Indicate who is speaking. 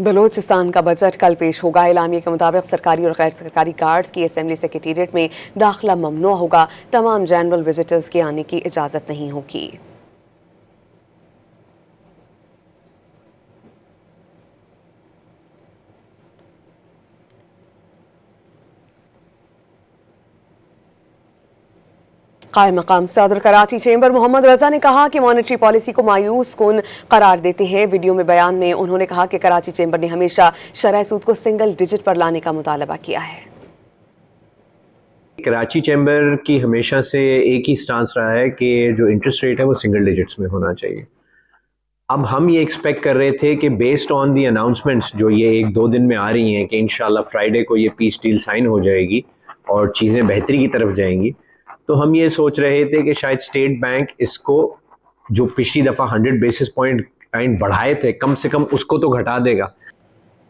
Speaker 1: बलूचिस्तान का बजट कल पेश होगा। एलामिया के मुताबिक सरकारी और गैर सरकारी गार्ड्स की असेंबली सेक्रेटेरिएट में दाखिला ममनू होगा। तमाम जनरल विजिटर्स के आने की इजाज़त नहीं होगी। कायम मकाम सदर कराची चैम्बर मोहम्मद रजा ने कहा कि मॉनेटरी पॉलिसी को मायूस कुन करार देते हैं। वीडियो में बयान में उन्होंने कहा कि कराची चैम्बर ने हमेशा शरह सूद को सिंगल डिजिट पर लाने का मुतालबा किया है।
Speaker 2: कराची चैम्बर की हमेशा से एक ही स्टांस रहा है कि जो इंटरेस्ट रेट है वो सिंगल डिजिट्स में होना चाहिए। अब हम ये एक्सपेक्ट कर रहे थे कि बेस्ड ऑन दी अनाउंसमेंट्स जो ये 1-2 दिन में आ रही हैं कि इंशाल्लाह फ्राइडे को ये पीस डील साइन हो जाएगी और चीज़ें बेहतरी की तरफ जाएंगी, तो हम ये सोच रहे थे कि शायद स्टेट बैंक इसको जो पिछली दफ़ा 100 बेसिस पॉइंट बढ़ाए थे कम से कम उसको तो घटा देगा।